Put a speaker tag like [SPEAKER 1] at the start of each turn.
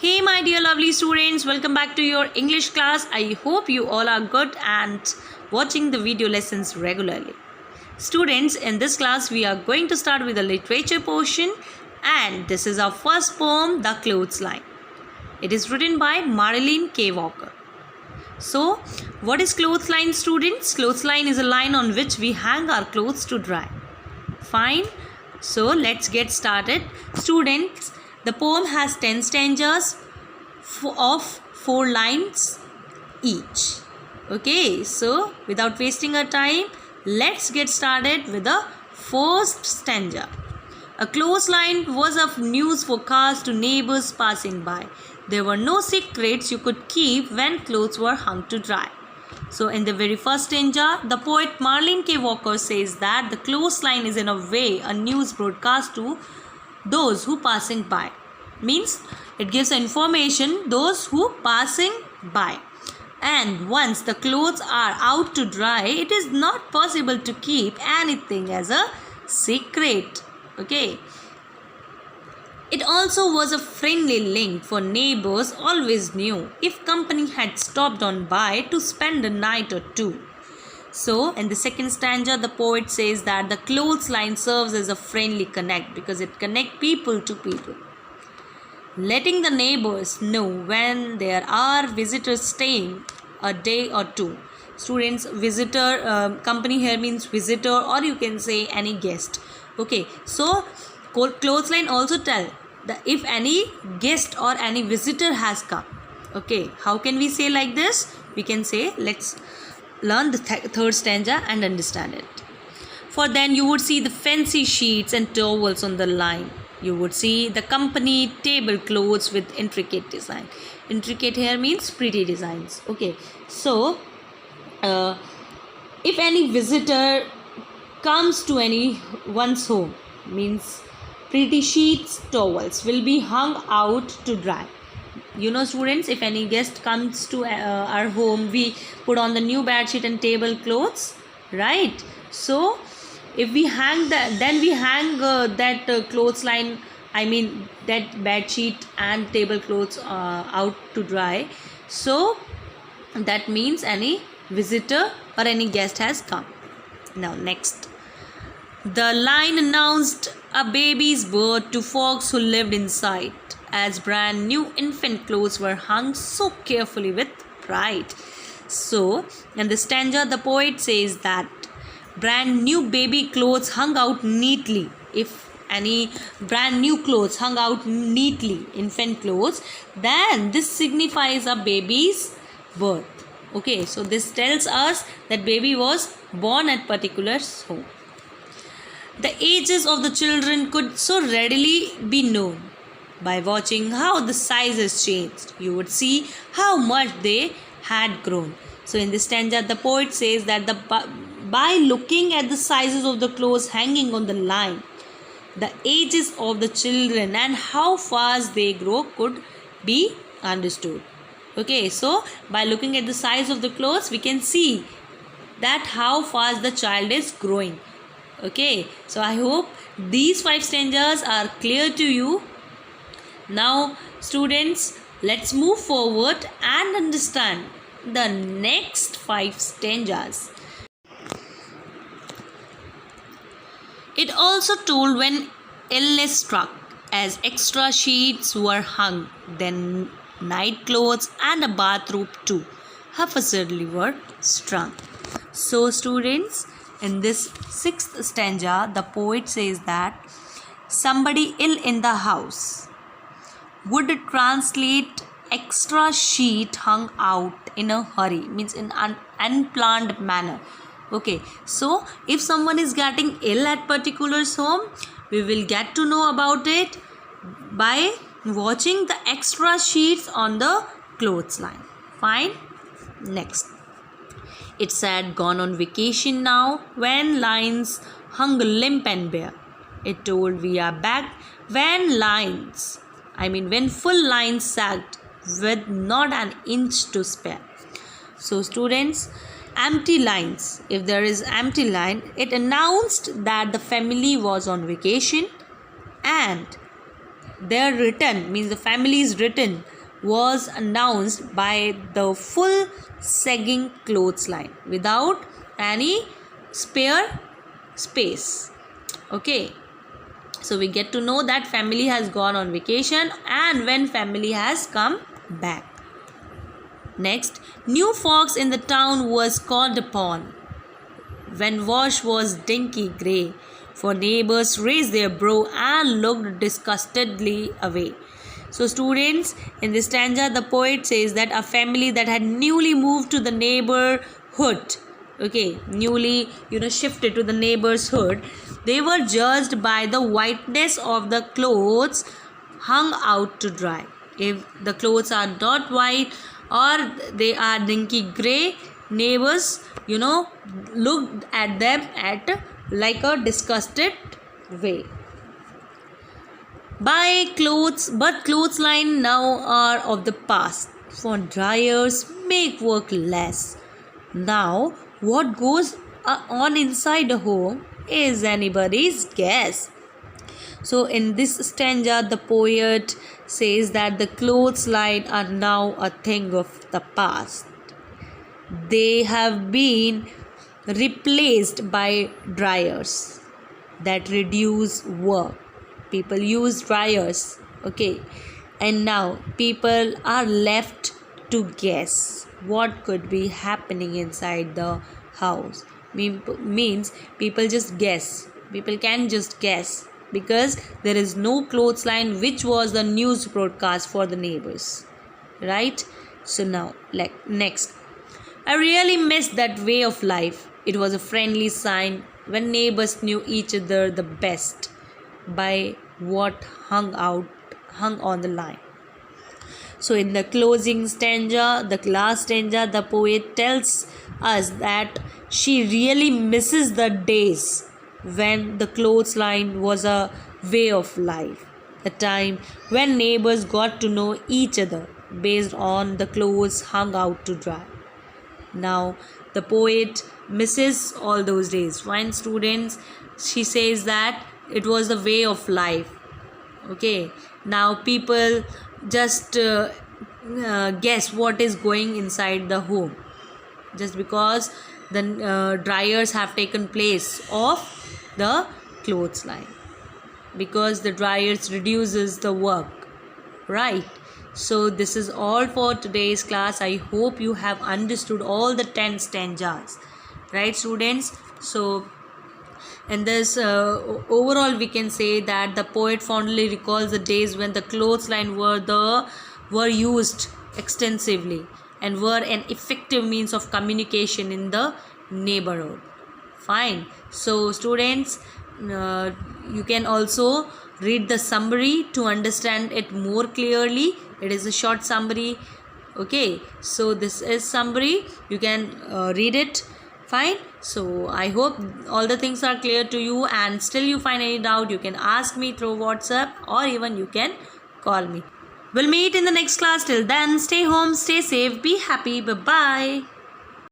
[SPEAKER 1] Hey, my dear lovely students, welcome back to your English class. I hope you all are good and watching the video lessons regularly. Students, in this class, we are going to start with the literature portion, and this is our first poem, The Clothesline. It is written by Marilyn K. Walker. So, what is clothesline, students? Clothesline is a line on which we hang our clothes to dry. Fine. So, let's get started. Students, the poem has 10 stanzas of 4 lines each. Okay, so without wasting our time, let's get started with the first stanza. A clothesline was of news forecast to neighbors passing by. There were no secrets you could keep when clothes were hung to dry. So in the very first stanza, the poet Marilyn K. Walker says that the clothesline is in a way a news broadcast to those who passing by. Means it gives information those who passing by. And once the clothes are out to dry, it is not possible to keep anything as a secret. Okay. It also was a friendly link, for neighbors always knew if company had stopped on by to spend a night or two. So, in the second stanza, the poet says that the clothesline serves as a friendly connect because it connects people to people, letting the neighbors know when there are visitors staying a day or two. Students, visitor, company here means visitor, or you can say any guest. Okay, so clothesline also tell that if any guest or any visitor has come. Okay, how can we say like this? We can say, let's learn the third stanza and understand it. For then you would see the fancy sheets and towels on the line. You would see the company tablecloths with intricate design. Intricate here means pretty designs. Okay, so if any visitor comes to anyone's home, means pretty sheets, towels will be hung out to dry. You know, students, if any guest comes to our home, we put on the new bed sheet and tablecloths, right? So if we hang that, then we hang that clothesline, I mean that bed sheet and tablecloths out to dry. So that means any visitor or any guest has come. Now next, the line announced a baby's birth to folks who lived inside, as brand new infant clothes were hung so carefully with pride. So in the stanza, the poet says that brand new baby clothes hung out neatly. If any brand new clothes hung out neatly, infant clothes, then this signifies a baby's birth. Okay, so this tells us that baby was born at particular home. The ages of the children could so readily be known by watching how the sizes changed. You would see how much they had grown. So in this stanza, the poet says that by looking at the sizes of the clothes hanging on the line, the ages of the children and how fast they grow could be understood. Okay, so by looking at the size of the clothes, we can see that how fast the child is growing. Okay, so I hope these 5 stanzas are clear to you. Now, students, let's move forward and understand the next 5 stanzas. It also told when illness struck, as extra sheets were hung, then night clothes and a bathrobe too haphazardly were strung. So, students, in this 6th stanza, the poet says that somebody ill in the house would translate extra sheet hung out in a hurry, means in an unplanned manner. Okay, so if someone is getting ill at particular home, we will get to know about it by watching the extra sheets on the clothesline. Fine. Next, it said gone on vacation now when lines hung limp and bare. It told we are back when when full lines sagged with not an inch to spare. So students, empty lines, if there is empty line, it announced that the family was on vacation, and their return, means the family's return, was announced by the full sagging clothesline without any spare space. Okay, so we get to know that family has gone on vacation and when family has come back. Next, new folks in the town was called upon. When wash was dinky grey, for neighbors raised their brow and looked disgustedly away. So students, in this stanza the poet says that a family that had newly moved to the neighborhood, okay, newly shifted to the neighbor's hood, they were judged by the whiteness of the clothes hung out to dry. If the clothes are not white or they are dinky grey, neighbors looked at them at like a disgusted way. But clothesline now are of the past, for dryers make work less. Now what goes on inside a home is anybody's guess. So in this stanza the poet says that the clothesline are now a thing of the past. They have been replaced by dryers that reduce work. People use dryers, okay, and now people are left to guess what could be happening inside the house. Means people just guess. People can just guess because there is no clothesline, which was the news broadcast for the neighbors, right? So now, next, I really missed that way of life. It was a friendly sign when neighbors knew each other the best by what hung on the line. So in the closing stanza, the last stanza, the poet tells us that she really misses the days when the clothesline was a way of life, a time when neighbors got to know each other based on the clothes hung out to dry. Now the poet misses all those days. Fine students, she says that it was the way of life. Okay, now people just guess what is going inside the home just because the dryers have taken place of the clothesline, because the dryers reduces the work, right? So this is all for today's class. I hope you have understood all the 10 stanzas, right students? So in this overall we can say that the poet fondly recalls the days when the clothesline were used extensively and were an effective means of communication in the neighborhood. Fine. So students, you can also read the summary to understand it more clearly. It is a short summary. Okay, so this is summary. You can read it. Fine. So I hope all the things are clear to you, and still you find any doubt, you can ask me through WhatsApp or even you can call me. We'll meet in the next class. Till then, stay home, stay safe, be happy. Bye bye.